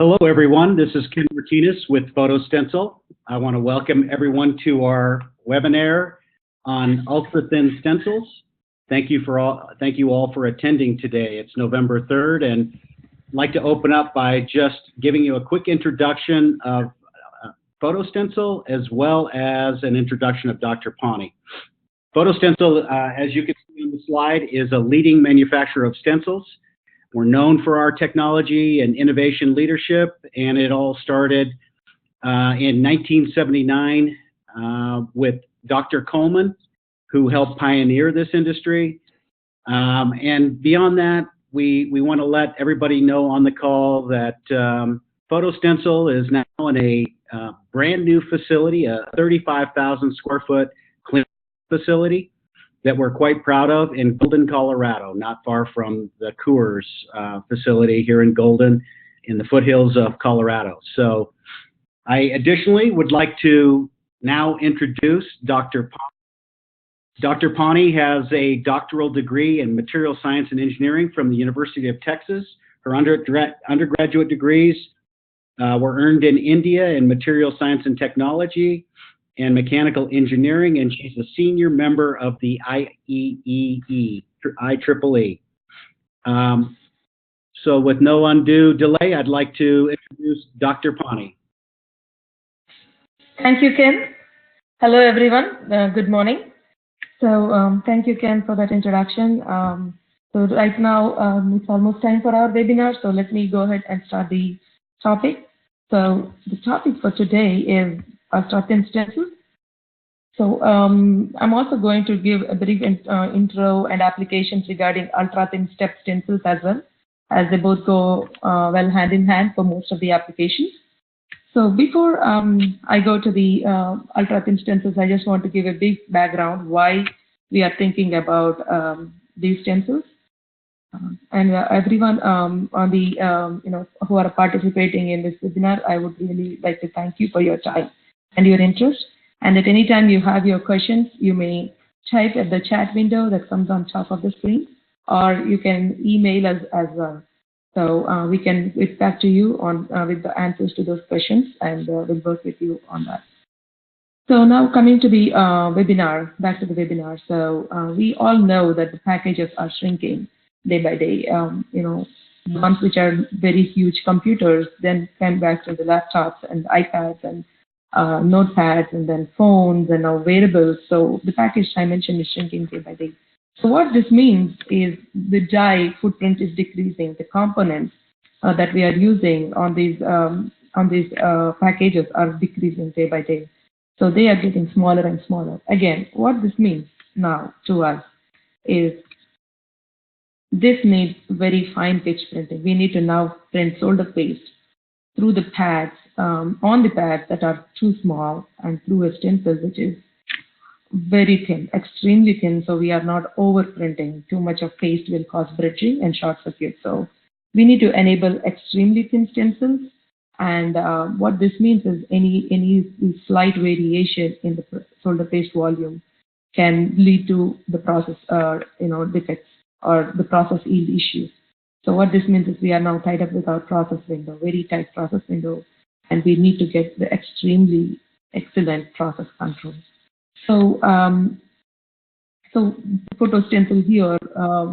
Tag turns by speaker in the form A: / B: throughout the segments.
A: Hello, everyone. This is Ken Martinez with Stencil. I want to welcome everyone to our webinar on ultra-thin stencils. Thank you all for attending today. It's November 3rd, and I'd like to open up by just giving you a quick introduction of Stencil, as well as an introduction of Dr. Phani. Stencil, as you can see on the slide, is a leading manufacturer of stencils. We're known for our technology and innovation leadership, and it all started in 1979 with Dr. Coleman, who helped pioneer this industry. And beyond that, we want to let everybody know on the call that Stencil is now in a brand new facility, a 35,000 square foot clean facility that we're quite proud of in Golden, Colorado, not far from the Coors facility here in Golden in the foothills of Colorado. So I additionally would like to now introduce Dr. Phani. Dr. Phani has a doctoral degree in material science and engineering from the University of Texas. Her undergraduate degrees were earned in India in material science and technology and mechanical engineering, and she's a senior member of the IEEE. So with no undue delay, I'd like to introduce Dr. Phani.
B: Thank you, Ken. Hello, everyone. Good morning. So thank you, Ken, for that introduction. So right now, it's almost time for our webinar, so let me go ahead and start the topic. So the topic for today is ultra-thin stencils. So I'm also going to give a brief intro and applications regarding ultra-thin step stencils as well, as they both go well hand in hand for most of the applications. So before I go to the ultra-thin stencils, I just want to give a big background why we are thinking about these stencils. And everyone on the who are participating in this webinar, I would really like to thank you for your time and your interest. And at any time you have your questions, you may type at the chat window that comes on top of the screen, or you can email us as well. So we can get back to you on with the answers to those questions, and we'll work with you on that. So now coming to the webinar, back to the webinar. So we all know that the packages are shrinking day by day. The ones which are very huge computers then came back to the laptops and iPads and notepads, and then phones, and now wearables. So the package dimension is shrinking day by day. So what this means is the die footprint is decreasing. The components that we are using on these packages are decreasing day by day. So they are getting smaller and smaller. Again, what this means now to us is this needs very fine pitch printing. We need to now print solder paste through the pads, on the pads that are too small, and through a stencil which is very thin, extremely thin, so we are not over printing. Too much of paste will cause bridging and short circuit. So we need to enable extremely thin stencils, and what this means is any slight variation in the solder paste volume can lead to the process defects or the process yield issues. So what this means is we are now tied up with our process window, very tight process window, and we need to get the extremely excellent process control. So, Stencil here,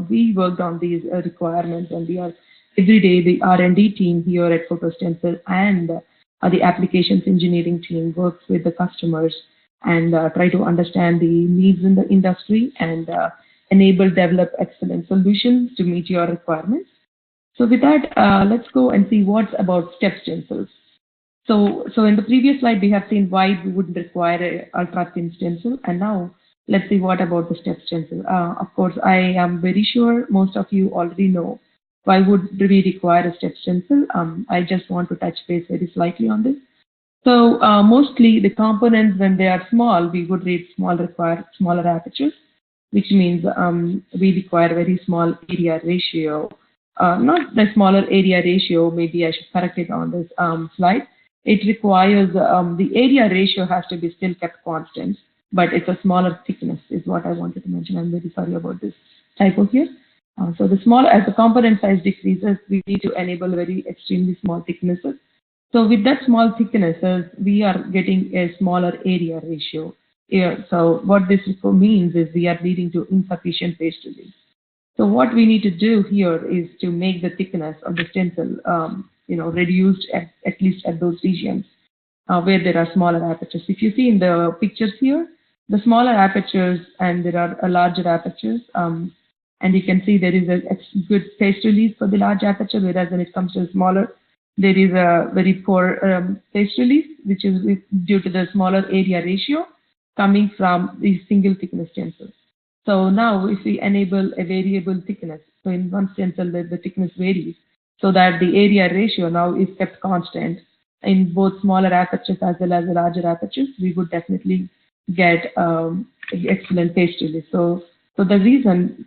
B: we worked on these requirements, and we are every day the R&D team here at Stencil and the applications engineering team works with the customers and try to understand the needs in the industry and develop excellent solutions to meet your requirements. So with that, let's go and see what's about step stencils. So in the previous slide, we have seen why we would require an ultra-thin stencil, and now let's see what about the step stencil. Of course, I am very sure most of you already know why would we require a step stencil. I just want to touch base very slightly on this. So mostly the components, when they are small, we would require smaller apertures, which means we require very small area ratio. Not the smaller area ratio, maybe I should correct it on this slide. It requires the area ratio has to be still kept constant, but it's a smaller thickness is what I wanted to mention. I'm very sorry about this typo here. So the small, as the component size decreases, we need to enable very extremely small thicknesses. So with that small thicknesses, we are getting a smaller area ratio. Here. So what this means is we are leading to insufficient paste release. So what we need to do here is to make the thickness of the stencil, reduced at least at those regions where there are smaller apertures. If you see in the pictures here, the smaller apertures and there are larger apertures, and you can see there is a good paste release for the large aperture, whereas when it comes to smaller, there is a very poor paste release, which is due to the smaller area ratio coming from the single thickness stencils. So now if we enable a variable thickness, so in one stencil the thickness varies, so that the area ratio now is kept constant in both smaller apertures as well as the larger apertures, we would definitely get excellent paste release. So the reason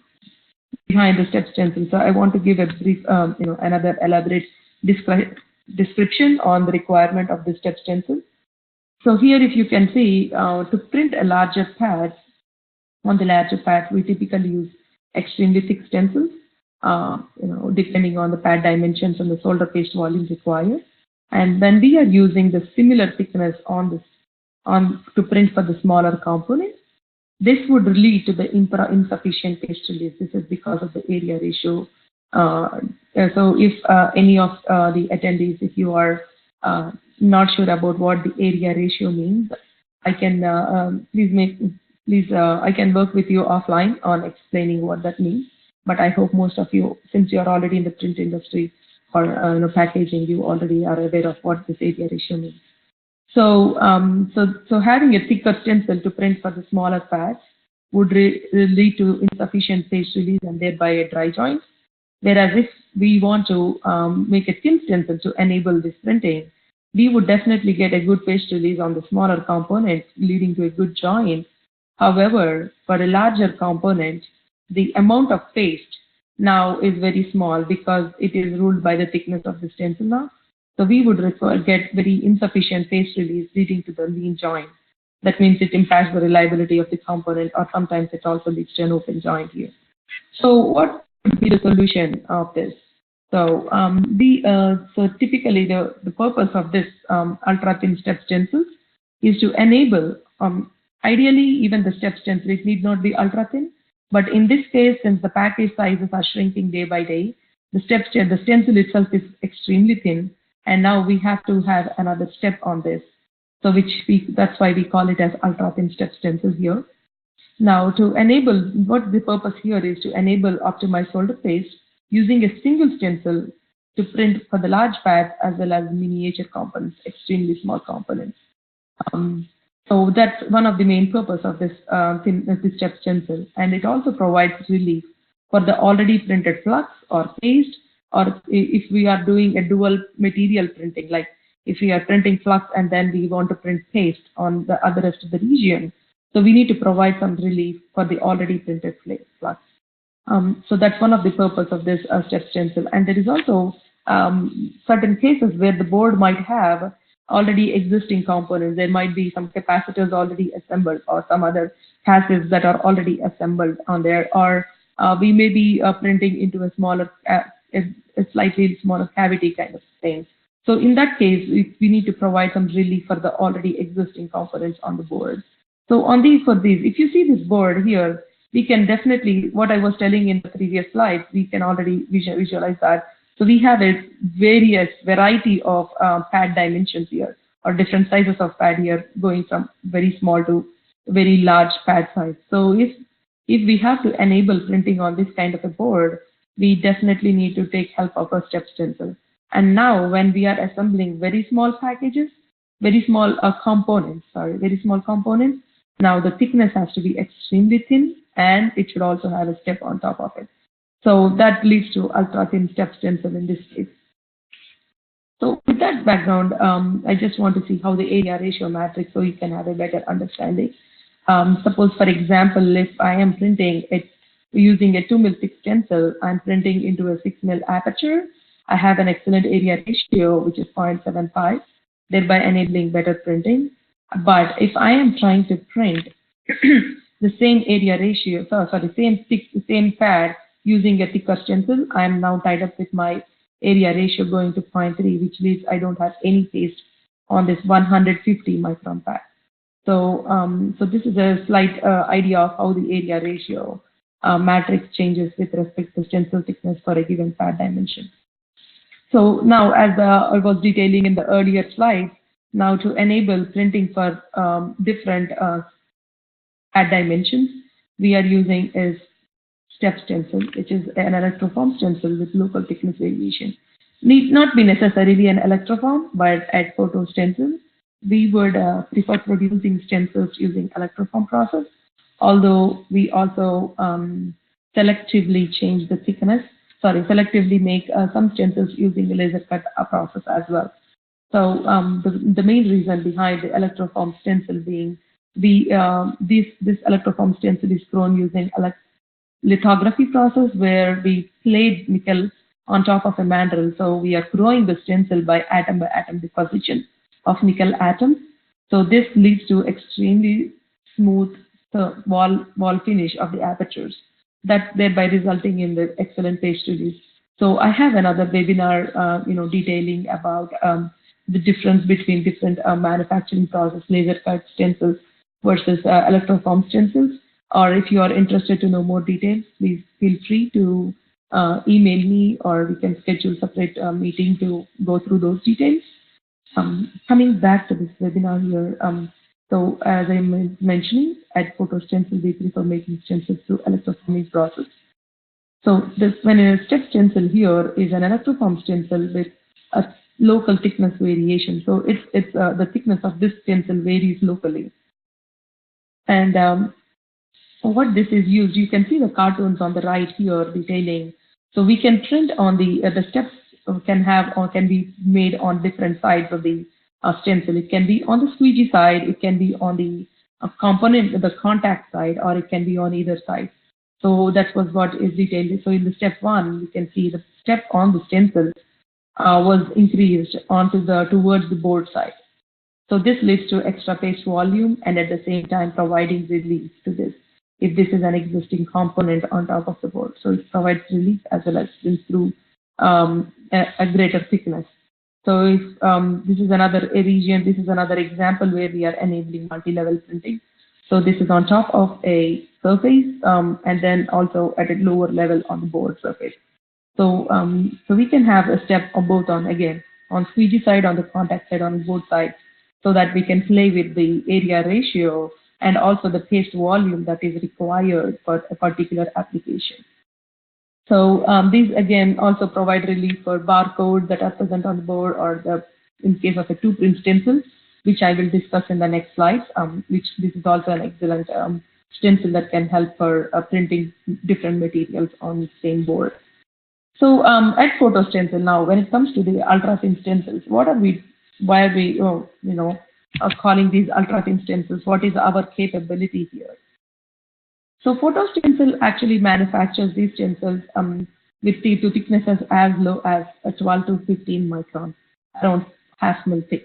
B: behind the step stencil, so I want to give a brief, another elaborate description on the requirement of the step stencil. So here, if you can see, to print a larger pad, on the larger pad, we typically use extremely thick stencils, depending on the pad dimensions and the solder paste volume required. And when we are using the similar thickness to print for the smaller components, this would lead to the insufficient paste release. This is because of the area ratio. So if any of the attendees, if you are not sure about what the area ratio means, I can I can work with you offline on explaining what that means. But I hope most of you, since you are already in the print industry or packaging, you already are aware of what this area ratio means. So, so having a thicker stencil to print for the smaller pads would lead to insufficient paste release and thereby a dry joint. Whereas if we want to make a thin stencil to enable this printing, we would definitely get a good paste release on the smaller components, leading to a good joint. However, for a larger component, the amount of paste now is very small because it is ruled by the thickness of the stencil now. So we would get very insufficient paste release, leading to the lean joint. That means it impacts the reliability of the component, or sometimes it also leads to an open joint here. So what would be the solution of this? So so typically the purpose of this ultra thin step stencils is to enable ideally even the step stencil. It need not be ultra thin, but in this case, since the package sizes are shrinking day by day, the stencil itself is extremely thin. And now we have to have another step on this. So that's why we call it as ultra thin step stencil here. Now to enable, what the purpose here is to enable optimized solder paste using a single stencil to print for the large pads as well as miniature components, extremely small components. So that's one of the main purpose of this this step stencil. And it also provides relief for the already printed flux or paste, or if we are doing a dual material printing, like if we are printing flux and then we want to print paste on the other rest of the region, so we need to provide some relief for the already printed flux. So that's one of the purpose of this step stencil. And there is also certain cases where the board might have already existing components. There might be some capacitors already assembled or some other passives that are already assembled on there, or we may be printing into a smaller a slightly smaller cavity kind of thing. So in that case, we need to provide some relief for the already existing components on the board. So for these, if you see this board here, we can definitely, what I was telling in the previous slides, we can already visualize that. So we have a variety of pad dimensions here, or different sizes of pad here, going from very small to very large pad size. So if we have to enable printing on this kind of a board, we definitely need to take help of a step stencil. And now when we are assembling very small packages, very small components, now the thickness has to be extremely thin and it should also have a step on top of it. So that leads to ultra thin step stencil in this case. So with that background, I just want to see how the area ratio matrix, so you can have a better understanding. Suppose, for example, if I am printing it using a 2 mil thick stencil, I'm printing into a 6 mil aperture. I have an excellent area ratio, which is 0.75, thereby enabling better printing. But if I am trying to print the same area ratio, same pad using a thicker stencil, I am now tied up with my area ratio going to 0.3, which means I don't have any paste on this 150 micron pad. So, so this is a slight idea of how the area ratio matrix changes with respect to stencil thickness for a given pad dimension. So now, as I was detailing in the earlier slides, now to enable printing for different pad dimensions, we are using is step stencil, which is an electroform stencil with local thickness variation. Need not be necessarily an electroform, but at photo stencil, we would prefer producing stencils using electroform process, although we also selectively change the thickness, selectively make some stencils using the laser cut process as well. So the main reason behind the electroform stencil being this electroform stencil is grown using lithography process where we placed nickel on top of a mandrel. So we are growing the stencil by atom deposition of nickel atoms. So this leads to extremely smooth wall finish of the apertures, that thereby resulting in the excellent paste release. So I have another webinar, detailing about the difference between different manufacturing process, laser cut stencils versus electroform stencils. Or if you are interested to know more details, please feel free to email me, or we can schedule separate meeting to go through those details. Coming back to this webinar here, so as I'm mentioning, at Photo Stencil, we prefer making stencils through electroforming process. So when a step stencil here is an electroform stencil with a local thickness variation. So it's the thickness of this stencil varies locally. And what this is used, you can see the cartoons on the right here detailing. So we can print on the steps can be made on different sides of the stencil. It can be on the squeegee side, it can be on the the contact side, or it can be on either side. So that was what is detailed. So in the step 1, you can see the step on the stencil was increased towards the board side. So this leads to extra paste volume and at the same time providing relief to this, if this is an existing component on top of the board. So it provides relief as well as through a greater thickness. So if this is another region, this is another example where we are enabling multi-level printing. So this is on top of a surface and then also at a lower level on the board surface. So so we can have a step on both on squeegee side, on the contact side, on both sides, so that we can play with the area ratio and also the paste volume that is required for a particular application. So these again also provide relief for barcodes that are present on the board, or in case of a 2-print stencil, which I will discuss in the next slide, which this is also an excellent stencil that can help for printing different materials on the same board. So at Photo Stencil now, when it comes to the ultra-thin stencils, why are we calling these ultra-thin stencils? What is our capability here? So Photo Stencil actually manufactures these stencils with to thicknesses as low as 12 to 15 micron, around half mil thick.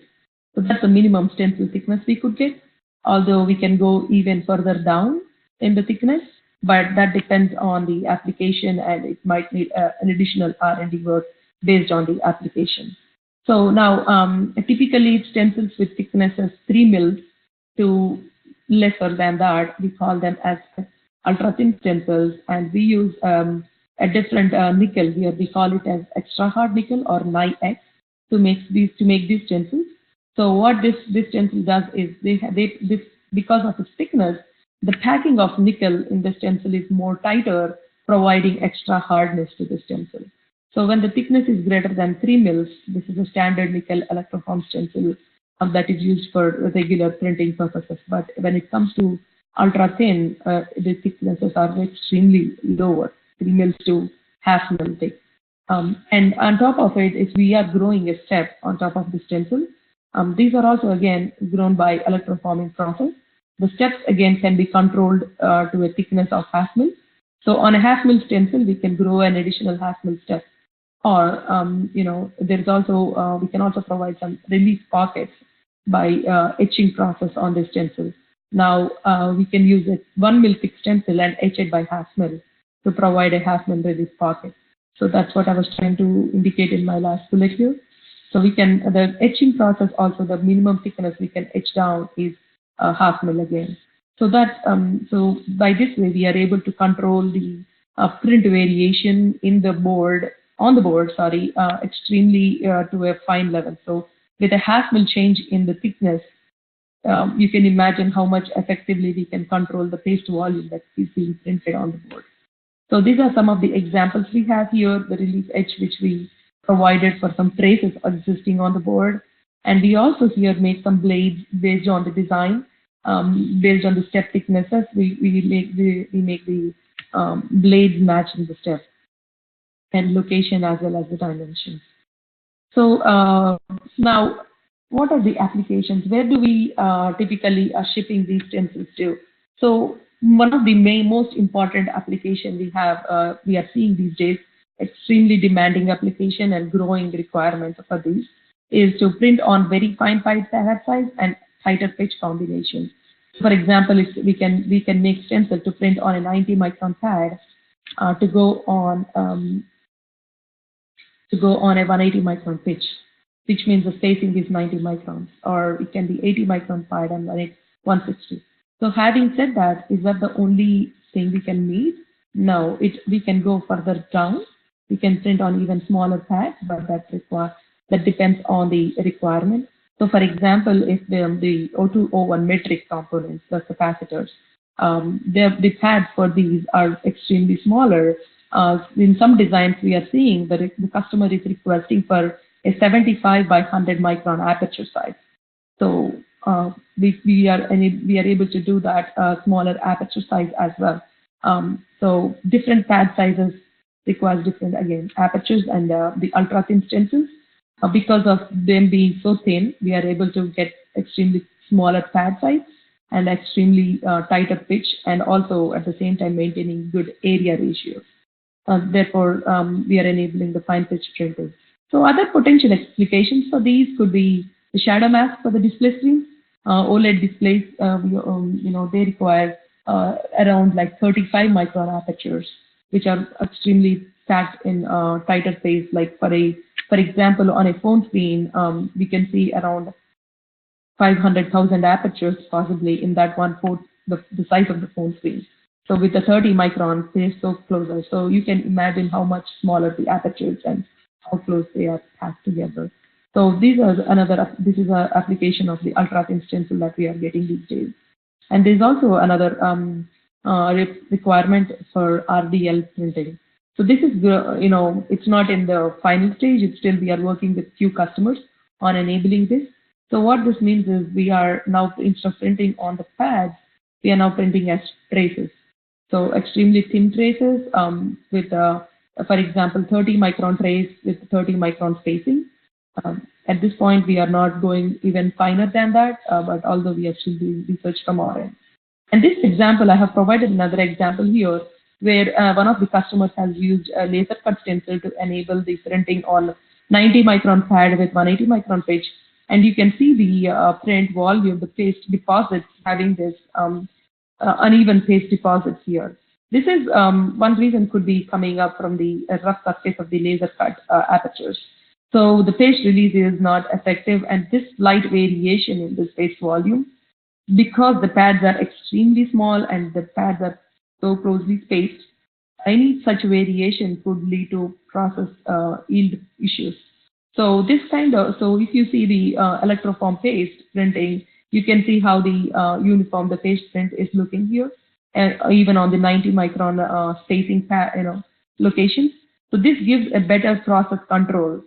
B: So that's the minimum stencil thickness we could get, although we can go even further down in the thickness, but that depends on the application and it might need an additional R&D work based on the application. So now typically stencils with thicknesses 3 mils to lesser than that, we call them as ultra thin stencils, and we use a different nickel here. We call it as extra hard nickel or Ni-X to make these stencils. So what this stencil does is because of its thickness, the packing of nickel in the stencil is more tighter, providing extra hardness to the stencil. So when the thickness is greater than 3 mils, this is a standard nickel electroform stencil that is used for regular printing purposes. But when it comes to ultra thin, the thicknesses are extremely lower, 3 mils to half mil thick. And on top of it, if we are growing a step on top of the stencil, these are also again grown by electroforming process. The steps again can be controlled to a thickness of half mil. So on a half mil stencil, we can grow an additional half mil step. Or there's also we can also provide some relief pockets by etching process on this stencil. Now we can use a 1 mil thick stencil and etch it by half mil to provide a half mil release pocket. So that's what I was trying to indicate in my last bullet here. So we can, the etching process also, the minimum thickness we can etch down is half mil again. So that, so by this way, we are able to control the print variation in the board, on the board, sorry, extremely to a fine level. So with a half mil change in the thickness, you can imagine how much effectively we can control the paste volume that is being printed on the board. So these are some of the examples we have here, the relief etch which we provided for some traces existing on the board. And we also here make some blades based on the design, based on the step thicknesses. We make the blades matching the step and location as well as the dimensions. So now, what are the applications? Where do we typically are shipping these stencils to? So one of the most important application we have, we are seeing these days, extremely demanding application and growing requirements for these, is to print on very fine pad size and tighter pitch combinations. For example, if we can make stencil to print on a 90 micron pad to go on a 180 micron pitch, which means the spacing is 90 microns, or it can be 80 micron pad and 160. So having said that, is that the only thing we can meet? No, we can go further down. We can print on even smaller pads, but that depends on the requirement. So for example, if the O2, O1 metric components, the capacitors, the pads for these are extremely smaller. In some designs, we are seeing that the customer is requesting for a 75 by 100 micron aperture size. So we are able to do that smaller aperture size as well. So different pad sizes requires different, again, apertures, and the ultra thin stencils. Because of them being so thin, we are able to get extremely smaller pad size and extremely tighter pitch, and also at the same time maintaining good area ratios. Therefore, we are enabling the fine pitch printing. So other potential applications for these could be the shadow mask for the display screens. OLED displays, they require around like 35 micron apertures, which are extremely stacked in tighter space. Like for example, on a phone screen, we can see around 500,000 apertures possibly in that 1/4 the size of the phone screen. So with the 30 micron, they're so closer. So you can imagine how much smaller the apertures and how close they are packed together. So this is an application of the ultra thin stencil that we are getting these days. And there's also another requirement for RDL printing. So this is, it's not in the final stage. It's still, we are working with few customers on enabling this. So what this means is we are now, instead of printing on the pads, we are now printing as traces. So extremely thin traces with, for example, 30 micron trace with 30 micron spacing. At this point, we are not going even finer than that, but although we are still doing research from our end. And this example, I have provided another example here, where one of the customers has used a laser cut stencil to enable the printing on 90 micron pad with 180 micron pitch. And you can see the print volume, the paste deposits having this uneven paste deposits here. This is one reason could be coming up from the rough surface of the laser cut apertures. So the paste release is not effective, and this slight variation in this paste volume, because the pads are extremely small and the pads are so closely spaced, any such variation could lead to process yield issues. So this so if you see the electroform paste printing, you can see how the uniform, the paste print is looking here, and even on the 90 micron spacing locations. So this gives a better process control,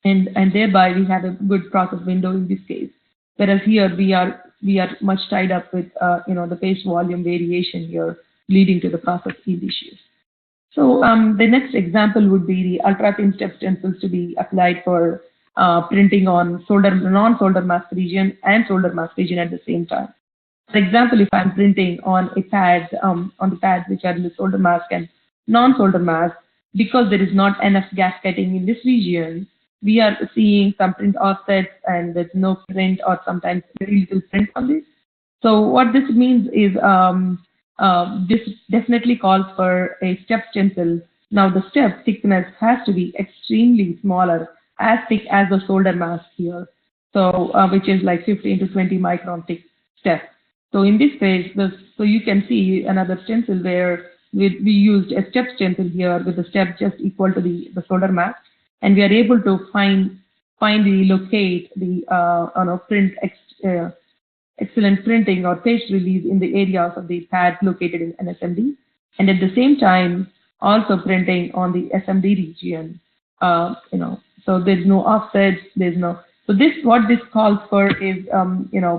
B: and thereby we have a good process window in this case. Whereas here we are much tied up with the paste volume variation here, leading to the process yield issues. So the next example would be the ultra thin step stencils to be applied for printing on non-solder mask region and solder mask region at the same time. For example, if I'm printing on a pad, on the pads which are in the solder mask and non-solder mask, because there is not enough gasketing in this region, we are seeing some print offsets and there's no print or sometimes very little print on this. So what this means is this definitely calls for a step stencil. Now the step thickness has to be extremely smaller, as thick as the solder mask here. So which is like 15 to 20 micron thick step. So in this case, so you can see another stencil where we used a step stencil here with the step just equal to the solder mask, and we are able to finally locate the excellent printing or page release in the areas of the pads located in NSMD, and at the same time also printing on the SMD region. So there's no offsets, there's no. So what this calls for is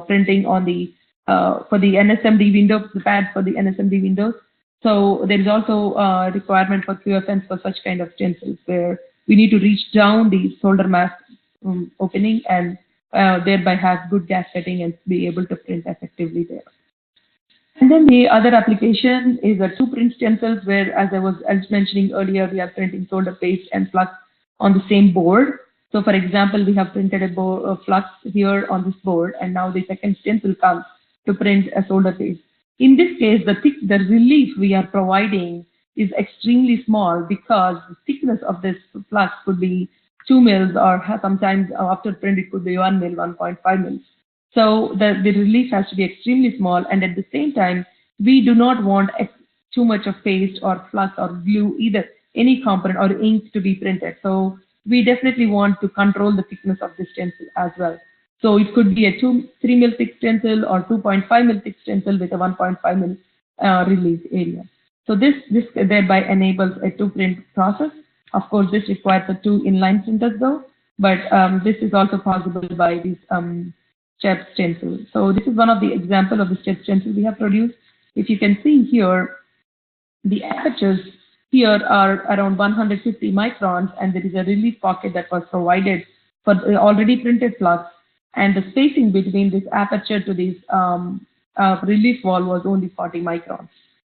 B: printing on the for the NSMD window, the pad for the NSMD windows. So there is also a requirement for QFNs for such kind of stencils where we need to reach down the solder mask opening and thereby have good gas setting and be able to print effectively there. And then the other application is a two-print stencils where, as I was mentioning earlier, we are printing solder paste and flux on the same board. So for example, we have printed a flux here on this board, and now the second stencil comes to print a solder paste. In this case, the relief we are providing is extremely small because the thickness of this flux could be 2 mils, or sometimes after print it could be 1 mil, 1.5 mils. So the relief has to be extremely small, and at the same time, we do not want too much of paste or flux or glue, either any component or ink to be printed. So we definitely want to control the thickness of this stencil as well. So it could be a 3 mil thick stencil or 2.5 mil thick stencil with a 1.5 mil release area. So this thereby enables a two-print process. Of course, this requires a 2 inline printers though, but this is also possible by this step stencil. So this is one of the example of the step stencil we have produced. If you can see here, the apertures here are around 150 microns, and there is a relief pocket that was provided for the already printed flux, and the spacing between this aperture to this relief wall was only 40 microns.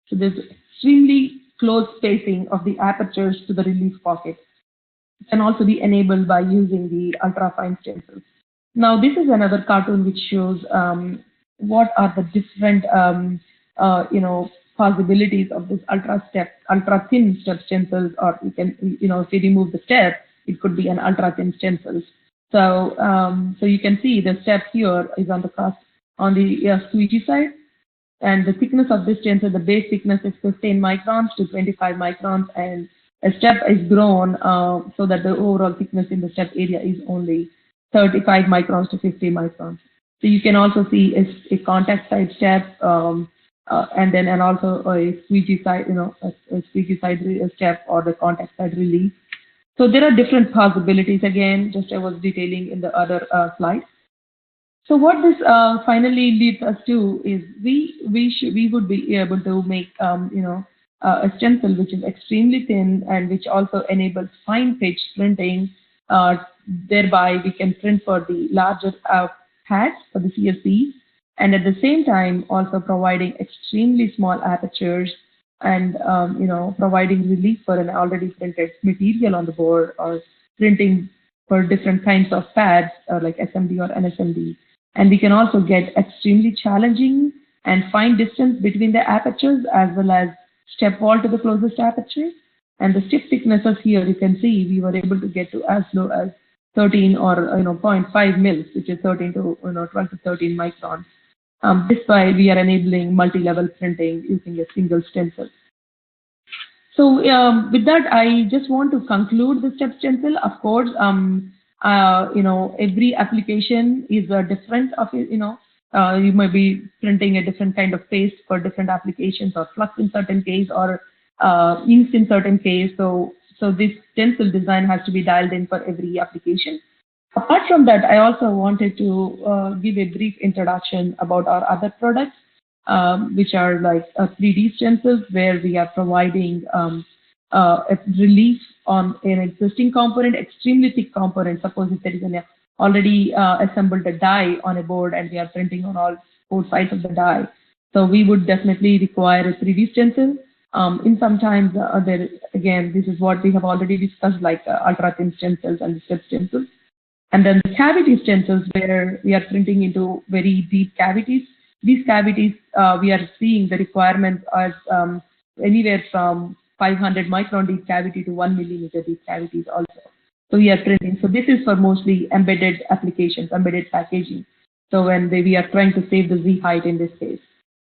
B: So there's extremely close spacing of the apertures to the relief pocket. It can also be enabled by using the ultra-fine stencils. Now this is another cartoon which shows what are the different possibilities of this ultra-thin step stencils, or you can, if you remove the step, it could be an ultra-thin stencil. So so you can see the step here is on the squeegee side, and the thickness of this stencil, the base thickness is 15 microns to 25 microns, and a step is grown so that the overall thickness in the step area is only 35 microns to 50 microns. So you can also see a contact side step, and also a squeegee side, a squeegee side step or the contact side relief. So there are different possibilities. Again, just I was detailing in the other slide. So what this finally leads us to is we would be able to make a stencil which is extremely thin and which also enables fine pitch printing. Thereby we can print for the larger pads for the CSCs, and at the same time also providing extremely small apertures and providing relief for an already printed material on the board, or printing for different kinds of pads like SMD or NSMD. And we can also get extremely challenging and fine distance between the apertures, as well as step wall to the closest aperture. And the step thicknesses here, you can see we were able to get to as low as 13 or 0.5 mils, which is 13 to 12 to 13 microns. This way we are enabling multi-level printing using a single stencil. So with that, I just want to conclude the step stencil. Of course, every application is different. You might be printing a different kind of paste for different applications, or flux in certain case, or inks in certain case. So this stencil design has to be dialed in for every application. Apart from that, I also wanted to give a brief introduction about our other products, which are like 3D stencils, where we are providing a relief on an existing component, extremely thick component. Suppose if there is an already assembled a die on a board and we are printing on all 4 sides of the die. So we would definitely require a 3D stencil. In sometimes, again, this is what we have already discussed, like ultra-thin stencils and step stencils. And then the cavity stencils, where we are printing into very deep cavities. these cavities, we are seeing the requirements as anywhere from 500 micron deep cavity to 1 millimeter deep cavities also. So we are printing. So this is for mostly embedded applications, embedded packaging. So when we are trying to save the Z height in this case.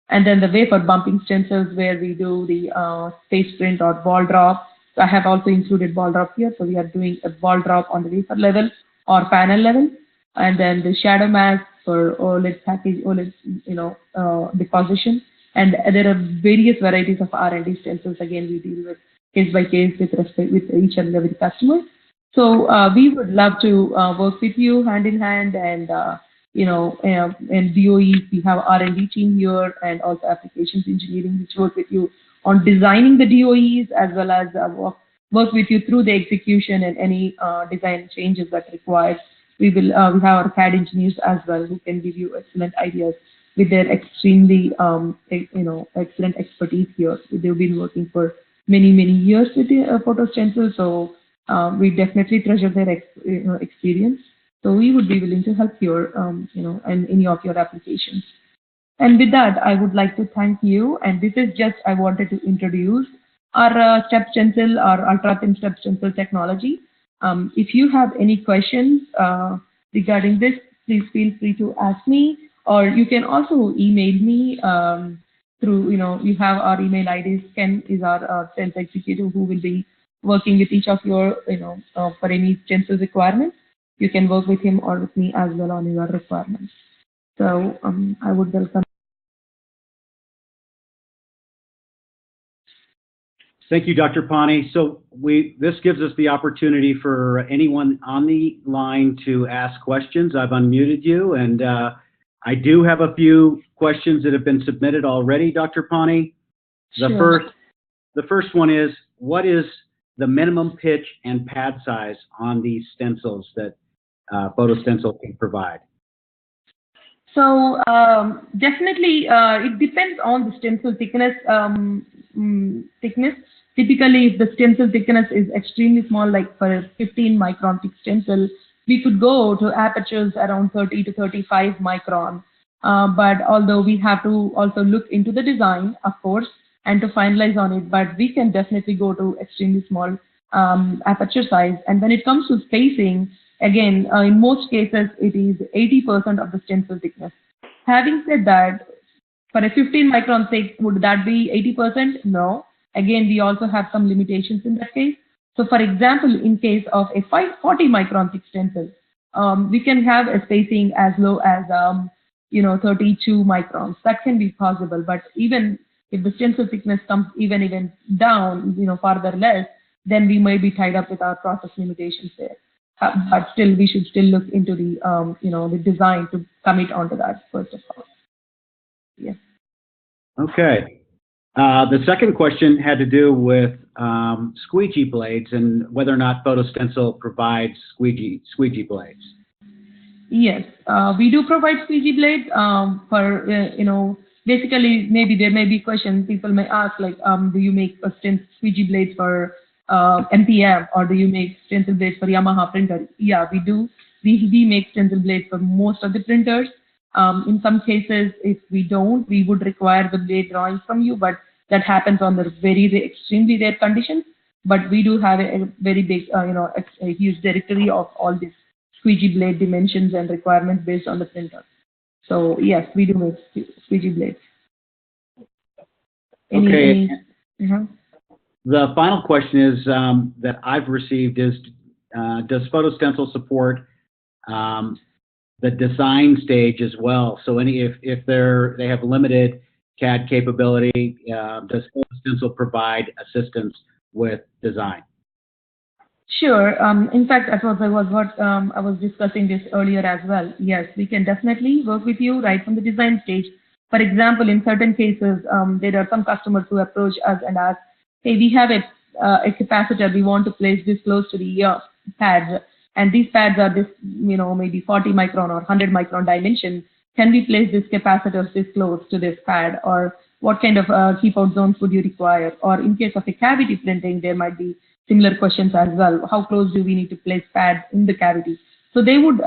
B: And then the wafer bumping stencils where we do the space print or ball drop. So I have also included ball drop here. So we are doing a ball drop on the wafer level or panel level. And then the shadow mask for OLED package, OLED, deposition. And there are various varieties of R&D stencils. Again, we deal with case by case with respect with each and every customer. So we would love to work with you hand in hand, and and DOEs, we have R&D team here, and also applications engineering, which work with you on designing the DOEs as well as work with you through the execution and any design changes that required. We will we have our CAD engineers as well who can give you excellent ideas with their extremely excellent expertise here. They've been working for many years with the photo stencil, so we definitely treasure their experience. So we would be willing to help your and any of your applications. And with that, I would like to thank you. And this is just I wanted to introduce our step stencil, our ultra thin step stencil technology. If you have any questions regarding this, please feel free to ask me, or you can also email me through, you have our email IDs. Ken is our sales executive who will be working with each of your, for any stencil requirements. You can work with him or with me as well on your requirements. So I would welcome.
A: Thank you, Dr. Phani. So this gives us the opportunity for anyone on the line to ask questions. I've unmuted you, and I do have a few questions that have been submitted already, Dr. Phani.
B: Sure.
A: The first one is, what is the minimum pitch and pad size on these stencils that Photo Stencil can provide?
B: So definitely, it depends on the stencil thickness. Typically, if the stencil thickness is extremely small, like for a 15 micron thick stencil, we could go to apertures around 30 to 35 micron. But although we have to also look into the design, of course, and to finalize on it, but we can definitely go to extremely small aperture size. And when it comes to spacing, again, in most cases, it is 80% of the stencil thickness. Having said that, for a 15 micron thick, would that be 80%? No. Again, we also have some limitations in that case. So for example, in case of a 40 micron thick stencil, we can have a spacing as low as 32 microns. That can be possible. But even if the stencil thickness comes even down, farther less, then we may be tied up with our process limitations there. But still, we should still look into the the design to commit onto that first of all. Yes.
A: Okay. The second question had to do with squeegee blades and whether or not Photo Stencil provides squeegee blades.
B: Yes, we do provide squeegee blades for basically maybe there may be questions people may ask like do you make squeegee blades for MPM, or do you make stencil blades for Yamaha printer? Yeah, we do. We make stencil blades for most of the printers. In some cases, if we don't, we would require the blade drawings from you, but that happens on the extremely rare conditions. But we do have a very big, a huge directory of all these squeegee blade dimensions and requirements based on the printer. So yes, we do make squeegee blades.
A: Okay. The final question is that I've received is, does Photo Stencil support the design stage as well? So if they have limited CAD capability, does Photo Stencil provide assistance with design?
B: Sure. In fact, I was discussing this earlier as well. Yes, we can definitely work with you right from the design stage. For example, in certain cases, there are some customers who approach us and ask, hey, we have a capacitor, we want to place this close to the pads, and these pads are this, maybe 40 micron or 100 micron dimension. Can we place this capacitor this close to this pad, or what kind of keep out zones would you require? Or in case of a cavity printing, there might be similar questions as well. How close do we need to place pads in the cavity? So they would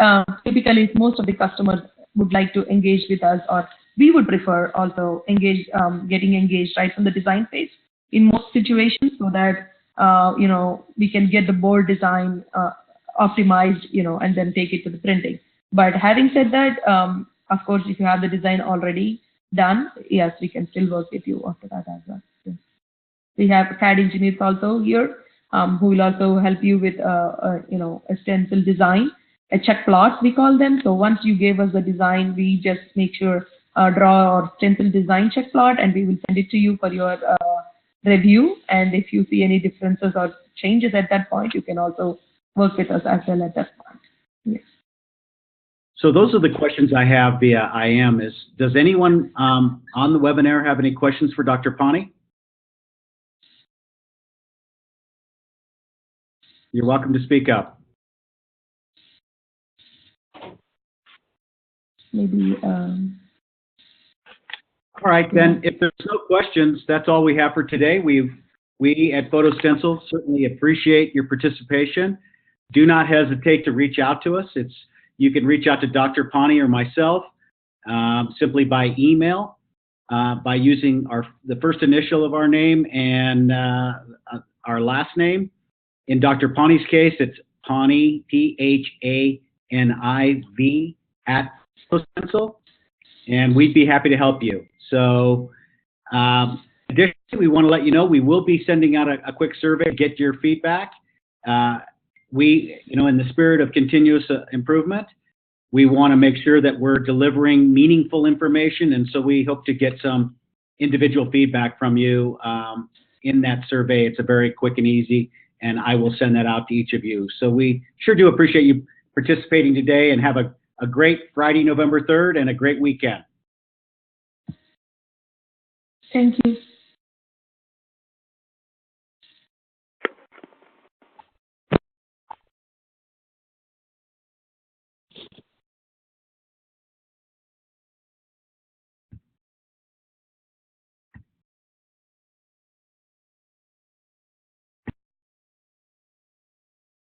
B: typically, most of the customers would like to engage with us or we would prefer also getting engaged right from the design phase in most situations, so that we can get the board design optimized, and then take it to the printing. But having said that, of course, if you have the design already done, yes, we can still work with you after that as well. Yes. We have CAD engineers also here, who will also help you with a stencil design, a check plots we call them. So once you gave us the design, we just make sure draw our stencil design check plot, and we will send it to you for your review. And if you see any differences or changes at that point, you can also work with us as well at that point. Yes.
A: So those are the questions I have via IM. Does anyone on the webinar have any questions for Dr. Phani? You're welcome to speak up.
B: Maybe.
A: All right, then, if there's no questions, that's all we have for today. We at Photo Stencil certainly appreciate your participation. Do not hesitate to reach out to us. You can reach out to Dr. Phani or myself simply by email, by using the first initial of our name and our last name. In Dr. Phani's case, it's Phani, Phaniv @Stencil, and we'd be happy to help you. So additionally, we want to let you know we will be sending out a quick survey to get your feedback. In the spirit of continuous improvement, we want to make sure that we're delivering meaningful information, and so we hope to get some individual feedback from you in that survey. It's a very quick and easy, and I will send that out to each of you. So we sure do appreciate you participating today, and have a great Friday, November 3rd, and a great weekend.
B: Thank you.